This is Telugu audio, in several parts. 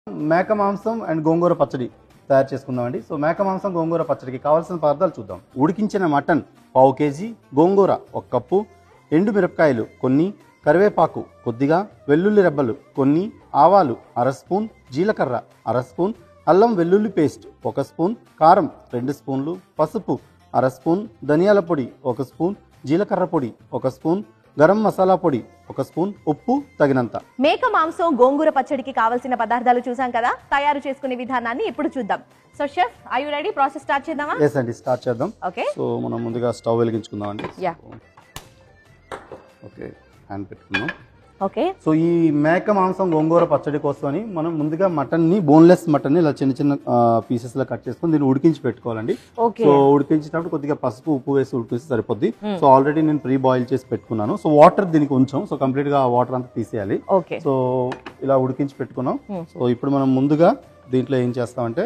మేక మాంసం అండ్ గోంగూర పచ్చడి తయారు చేసుకుందామండి. సో మేక మాంసం గోంగూర పచ్చడికి కావాల్సిన పదార్థాలు చూద్దాం. ఉడికించిన మటన్ పావు కేజీ, గోంగూర 1 కప్పు, ఎండు మిరపకాయలు కొన్ని, కరివేపాకు కొద్దిగా, వెల్లుల్లి రెబ్బలు కొన్ని, ఆవాలు 1/2 స్పూన్, జీలకర్ర 1/2 స్పూన్, అల్లం వెల్లుల్లి పేస్ట్ 1 స్పూన్, కారం 2 స్పూన్లు, పసుపు 1/2 స్పూన్, ధనియాల పొడి 1 స్పూన్, జీలకర్ర పొడి 1 స్పూన్, గరం మసాలా పొడి 1 స్పూన్, ఉప్పు తగినంత. మేక మాంసం గోంగూర పచ్చడికి కావాల్సిన పదార్థాలు చూసాం కదా. తయారు చేసుకునే విధానాన్ని ఇప్పుడు చూద్దాం. So chef, are you ready? Process start చేద్దామా? ఎస్ అండి, స్టార్ట్ చేద్దాం. ఓకే. సో మనం ముందుగా స్టవ్ వెలిగించుకుందాం అండి. యా. ఓకే, హ్యాండ్ పెట్టుకుందాం. ఓకే. సో ఈ మేక మాంసం గోంగూర పచ్చడి కోసమని మనం ముందుగా మటన్ని, బోన్లెస్ మటన్ని ఇలా చిన్న చిన్న పీసెస్ లా కట్ చేసుకొని దీన్ని ఉడికించి పెట్టుకోవాలండి. సో ఉడికించినప్పుడు కొద్దిగా పసుపు, ఉప్పు వేసి ఉడికిస్తే సరిపోద్ది. సో ఆల్రెడీ నేను ప్రీ బాయిల్ చేసి పెట్టుకున్నాను. సో వాటర్ దీనికి ఉంచాం. సో కంప్లీట్ గా వాటర్ అంతా తీసేయాలి. సో ఇలా ఉడికించి పెట్టుకున్నాం. సో ఇప్పుడు మనం ముందుగా దీంట్లో ఏం చేస్తామంటే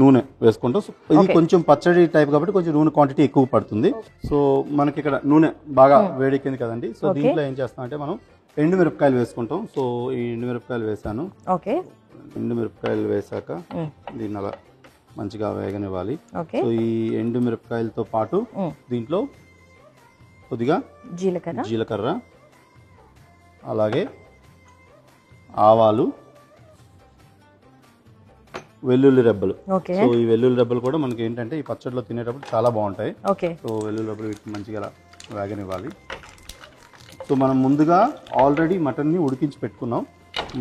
నూనె వేసుకుంటాం. సో ఇది కొంచెం పచ్చడి టైప్ కాబట్టి కొంచెం నూనె క్వాంటిటీ ఎక్కువ పడుతుంది. సో మనకి ఇక్కడ నూనె బాగా వేడెక్కింది కదండి. సో దీంట్లో ఏం చేస్తామంటే మనం ఎండు మిరపకాయలు వేసుకుంటాం. సో ఈ ఎండు మిరపకాయలు వేసాను. ఎండు మిరపకాయలు వేసాక దీన్ని అలా మంచిగా వేగనివ్వాలి. సో ఈ ఎండు మిరపకాయలతో పాటు దీంట్లో కొద్దిగా జీలకర్ర, అలాగే ఆవాలు, వెల్లుల్లి రెబ్బలు. సో ఈ వెల్లుల్లి రెబ్బలు కూడా మనకి ఏంటంటే ఈ పచ్చడిలో తినేటప్పుడు చాలా బాగుంటాయి. సో వెల్లుల్లి రెబ్బలు వీటిని మంచిగా వేగనివ్వాలి. సో మనం ముందుగా ఆల్రెడీ మటన్ని ఉడికించి పెట్టుకున్నాం.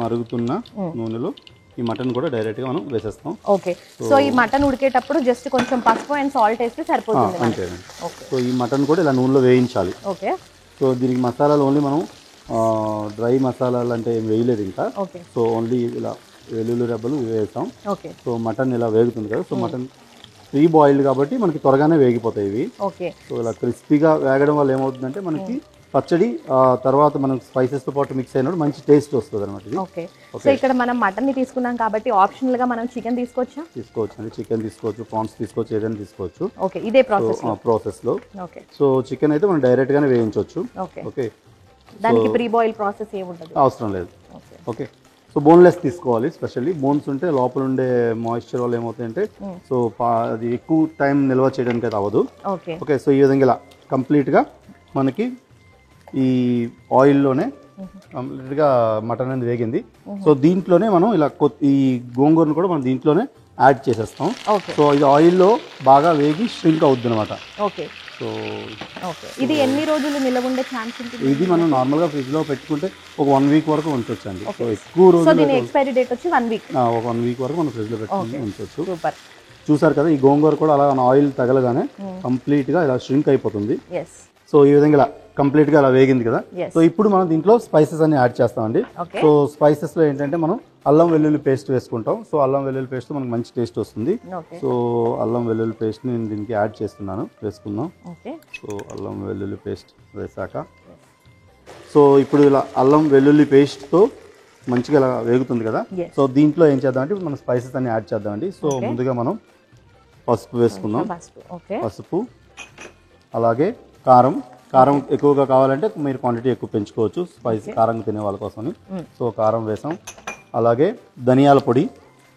మరుగుతున్న నూనెలో ఈ మటన్ కూడా డైరెక్ట్ గా మనం వేసేస్తాం. ఓకే. సో ఈ మటన్ ఉడికేటప్పుడు జస్ట్ కొంచెం పసుపు అండ్ సాల్ట్ వేస్తే సరిపోతుంది. అంతేనండి. సో ఈ మటన్ కూడా ఇలా నూనెలో వేయించాలి. ఓకే. సో దీనికి మసాలాలు ఓన్లీ మనం డ్రై మసాలాలు అంటే ఏం వేయలేదు ఇంకా. సో ఓన్లీ ఇలా వెల్లుల్లి రెబ్బలు వేస్తాం. సో మటన్ ఇలా వేగుతుంది కదా. సో మటన్ ప్రీ బాయిల్డ్ కాబట్టి మనకి త్వరగానే వేగిపోతాయి ఇవి. సో ఇలా క్రిస్పీగా వేగడం వల్ల ఏమవుతుందంటే మనకి పచ్చడి తర్వాత మనం స్పైసెస్ తో పాటు మిక్స్ అయినప్పుడు మంచి టేస్ట్ వస్తుంది అనమాట. ఓకే. సో ఇక్కడ మనం మటన్ ని తీసుకున్నాం కాబట్టి ఆప్షనల్ గా మనం చికెన్ తీసుకోవచ్చు అండి. చికెన్ తీసుకోవచ్చు, ప్రాన్స్ తీసుకోవచ్చు, ఏదైనా తీసుకోవచ్చు. ఓకే. ఇదే ప్రాసెస్ లో. ఓకే. సో చికెన్ అయితే మనం డైరెక్ట్ గానే వేయించవచ్చు. ఓకే. దానికి ప్రీ బాయిల్ ప్రాసెస్ ఏముండదు, అవసరం లేదు. ఓకే. సో బోన్లెస్ తీసుకోవాలి. స్పెషల్లీ బోన్స్ ఉంటే లోపల ఉండే మాయిశ్చర్ వల్ల ఏమవుతాయంటే సో అది ఎక్కువ టైం నిల్వ చేయడానికి అయితే అవ్వదు. ఓకే. సో ఈ విధంగా ఇలా కంప్లీట్గా మనకి ఈ ఆయిల్లోనే కంప్లీట్గా మటన్ అనేది వేగింది. సో దీంట్లోనే మనం ఇలా ఈ గోంగూరను కూడా మనం దీంట్లోనే యాడ్ చేసేస్తాం. సో ఇది ఆయిల్లో బాగా వేగి ష్రింక్ అవుద్ది అనమాట. సో ఇది ఎన్ని రోజులు నిల్వ ఉండే ఛాన్స్ ఉంటుంది? ఇది మనం నార్మల్గా ఫ్రిడ్జ్లో పెట్టుకుంటే ఒక 1 వీక్ వరకు ఉంచవచ్చు అండి. సో ఎక్కువ రోజులు ఎక్స్పైరీ డేట్ వచ్చి 1 వీక్. ఒక 1 వీక్ వరకు మనం ఫ్రిడ్జ్లో పెట్టుకుని ఉంచవచ్చు. చూసారు కదా, ఈ గోంగూర కూడా అలా ఆయిల్ తగలగానే కంప్లీట్గా ఇలా ష్రింక్ అయిపోతుంది. సో ఈ విధంగా ఇలా కంప్లీట్గా అలా వేగింది కదా. సో ఇప్పుడు మనం దీంట్లో స్పైసెస్ అన్ని యాడ్ చేస్తామండి. సో స్పైసెస్లో ఏంటంటే మనం అల్లం వెల్లుల్లి పేస్ట్ వేసుకుంటాం. సో అల్లం వెల్లుల్లి పేస్ట్ మనకు మంచి టేస్ట్ వస్తుంది. సో అల్లం వెల్లుల్లి పేస్ట్ నేను దీనికి యాడ్ చేస్తున్నాను. వేసుకుందాం. సో అల్లం వెల్లుల్లి పేస్ట్ వేసాక సో ఇప్పుడు ఇలా అల్లం వెల్లుల్లి పేస్ట్తో మంచిగా ఇలా వేగుతుంది కదా. సో దీంట్లో ఏం చేద్దామంటే మనం స్పైసెస్ అన్ని యాడ్ చేద్దామండి. సో ముందుగా మనం పసుపు వేసుకుందాం. పసుపు, అలాగే కారం ఎక్కువగా కావాలంటే మీరు క్వాంటిటీ ఎక్కువ పెంచుకోవచ్చు, స్పైసీ కారం తినే వాళ్ళ కోసమని. సో కారం వేసాం. అలాగే ధనియాల పొడి,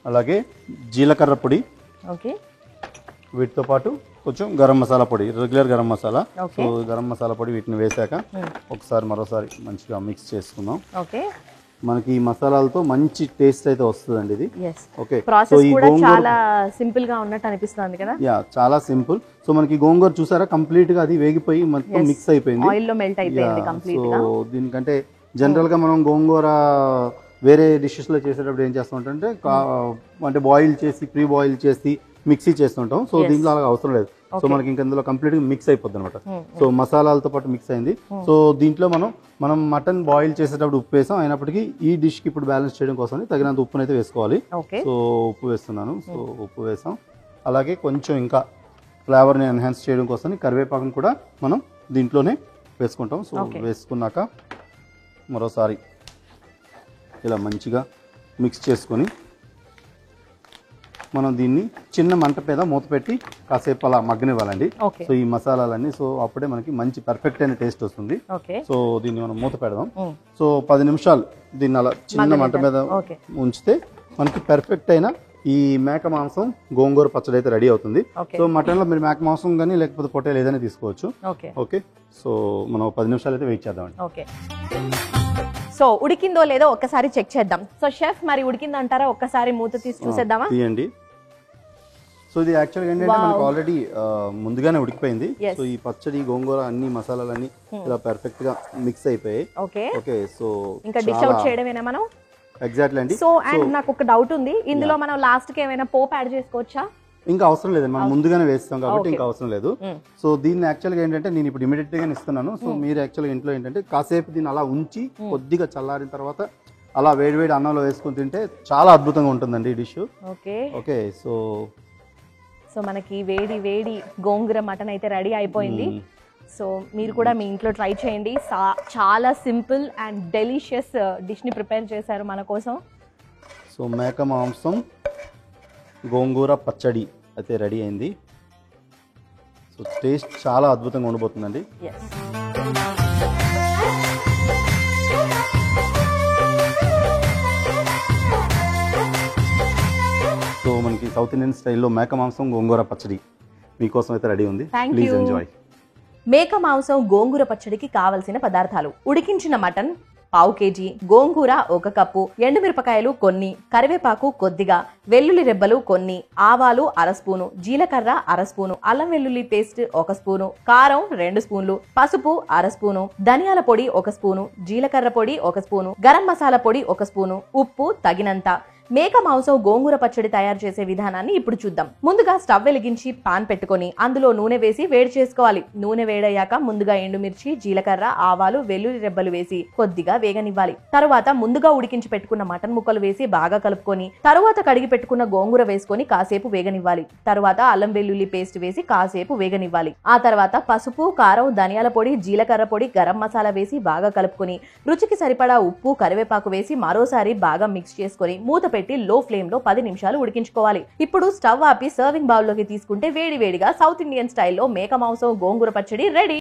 అలాగే జీలకర్ర పొడి, వీటితో పాటు కొంచెం గరం మసాలా పొడి, రెగ్యులర్ గరం మసాలా. సో గరం మసాలా పొడి వీటిని వేసాక ఒకసారి మరోసారి మంచిగా మిక్స్ చేసుకుందాం. మనకి ఈ మసాలాలతో మంచి టేస్ట్ అయితే వస్తుందండి ఇది. ఓకే. సో ఈ చాలా సింపుల్ గా ఉన్నట్టు అనిపిస్తుంది కదా. చాలా సింపుల్. సో మనకి గోంగూర చూసారా కంప్లీట్ గా అది వేగిపోయి మొత్తం మిక్స్ అయిపోయింది, ఆయిల్ లో మెల్ట్ అయిపోయింది కంప్లీట్ గా. సో దీనికంటే జనరల్ గా మనం గోంగూర వేరే డిషెస్ లో చేసేటప్పుడు ఏం చేస్తుంటే అంటే బాయిల్ చేసి ప్రీ బాయిల్ చేసి మిక్సీ చేస్తుంటాం. సో దీంట్లో అలా అవసరం లేదు. సో మనకి ఇంకా ఇందులో కంప్లీట్ గా మిక్స్ అయిపోద్ది అనమాట. సో మసాలాలతో పాటు మిక్స్ అయింది. సో దీంట్లో మనం మటన్ బాయిల్ చేసేటప్పుడు ఉప్పు వేసాం. అయినప్పటికీ ఈ డిష్ కి ఇప్పుడు బ్యాలెన్స్ చేయడం కోసం తగినంత ఉప్పును అయితే వేసుకోవాలి. సో ఉప్పు వేస్తున్నాను. సో ఉప్పు వేసాం. అలాగే కొంచెం ఇంకా ఫ్లేవర్ని ఎన్హాన్స్ చేయడం కోసం కరివేపాకును కూడా మనం దీంట్లోనే వేసుకుంటాం. సో వేసుకున్నాక మరోసారి ఇలా మంచిగా మిక్స్ చేసుకొని మనం దీన్ని చిన్న మంట మీద మూత పెట్టి కాసేపు అలా మగ్గనివ్వాలండి. సో ఈ మసాలాలన్నీ సో అప్పుడే మనకి మంచి పర్ఫెక్ట్ అయిన టేస్ట్ వస్తుంది. సో దీన్ని మనం మూత పెడదాం. సో 10 నిమిషాలు దీన్ని అలా చిన్న మంట మీద ఉంచితే మనకి పర్ఫెక్ట్ అయిన ఈ మేక మాంసం గోంగూర పచ్చడి అయితే రెడీ అవుతుంది. సో మటన్ లో మీరు మేక మాంసం కానీ లేకపోతే పొట్టేలు ఏదైనా తీసుకోవచ్చు. ఓకే, సో మనం 10 నిమిషాలు అయితే వెయిట్ చేద్దామండి. ఓకే, సో ఉడికిందో లేదో ఒక్కసారి చెక్ చేద్దాం. సో షెఫ్ మరి ఉడికిందంటారా? ఒక్కసారి మూత తీసి చూసేద్దామా? తీయండి. సో ఇది యాక్చువల్గా ఏంటంటే మనకు ఆల్రెడీ ముందుగానే ఉడికిపోయింది. సో ఈ పచ్చడి గోంగూర అన్ని మసాలాలన్నీ ఇలా పర్ఫెక్ట్ గా మిక్స్ అయిపోయాయి. ఓకే, సో ఇంకా డిష్ అవుట్ చేయడమేనా మనం? ఎగ్జాక్ట్లీ అండి. సో అండ్ నాకు ఒక డౌట్ ఉంది, ఇందులో మనం లాస్ట్ కి ఏమైనా పోప్ యాడ్ చేసుకోవచ్చా? ఇంకా అవసరం లేదు, మనం ముందుగానే వేస్తాం కాబట్టి ఇంకా అవసరం లేదు. సో దీన్ని యాక్చువల్గా ఏంటంటే నేను ఇప్పుడు ఇమీడియట్ గా ఇస్తున్నాను. సో మీరు యాక్చువల్గా ఇంట్లో ఏంటంటే కాసేపు దీన్ని అలా ఉంచి కొద్దిగా చల్లారిన తర్వాత అలా వేడివేడి అన్నంలో వేసుకొని తింటే చాలా అద్భుతంగా ఉంటుందండి ఈ డిష్. ఓకే, సో మనకి వేడి వేడి గోంగూర మటన్ అయితే రెడీ అయిపోయింది. సో మీరు కూడా మీ ఇంట్లో ట్రై చేయండి. చాలా సింపుల్ అండ్ డెలిషియస్ డిష్ని ప్రిపేర్ చేశారు మన కోసం. సో మేక మాంసం గోంగూర పచ్చడి అయితే రెడీ అయింది. సో టేస్ట్ చాలా అద్భుతంగా ఉండబోతుందండి. సో మనకి సౌత్ ఇండియన్ స్టైల్లో మేక మాంసం గోంగూర పచ్చడి మీకోసం అయితే రెడీ ఉంది. Please enjoy. మేక మాంసం గోంగూర పచ్చడికి కావలసిన పదార్థాలు: ఉడికించిన మటన్ పావు కేజీ, గోంగూర 1 కప్పు, ఎండుమిరపకాయలు కొన్ని, కరివేపాకు కొద్దిగా, వెల్లుల్లి రెబ్బలు కొన్ని, ఆవాలు 1/2 స్పూను, జీలకర్ర 1/2 స్పూను, అల్లం వెల్లుల్లి పేస్ట్ 1 స్పూను, కారం 2 స్పూన్లు, పసుపు 1/2 స్పూను, ధనియాల పొడి 1 స్పూను, జీలకర్ర పొడి 1 స్పూను, గరం మసాలా పొడి 1 స్పూను, ఉప్పు తగినంత. మేక మాంసం గోంగూర పచ్చడి తయారు చేసే విధానాన్ని ఇప్పుడు చూద్దాం. ముందుగా స్టవ్ వెలిగించి పాన్ పెట్టుకొని అందులో నూనె వేసి వేడి చేసుకోవాలి. నూనె వేడయ్యాక ముందుగా ఎండుమిర్చి, జీలకర్ర, ఆవాలు, వెల్లుల్లి రెబ్బలు వేసి కొద్దిగా వేగనివ్వాలి. తరువాత ముందుగా ఉడికించి పెట్టుకున్న మటన్ ముక్కలు వేసి బాగా కలుపుకొని తరువాత కడిగి పెట్టుకున్న గోంగూర వేసుకొని కాసేపు వేగనివ్వాలి. తరువాత అల్లం వెల్లుల్లి పేస్ట్ వేసి కాసేపు వేగనివ్వాలి. ఆ తర్వాత పసుపు, కారం, ధనియాల పొడి, జీలకర్ర పొడి, గరం మసాలా వేసి బాగా కలుపుకొని రుచికి సరిపడా ఉప్పు, కరివేపాకు వేసి మరోసారి బాగా మిక్స్ చేసుకొని మూత పెట్టి లో ఫ్లేమ్ లో 10 నిమిషాలు ఉడికించుకోవాలి. ఇప్పుడు స్టవ్ ఆపి సర్వింగ్ బౌల్ లోకి తీసుకుంటే వేడి వేడిగా సౌత్ ఇండియన్ స్టైల్లో మేక మాంసం గోంగూర పచ్చడి రెడీ.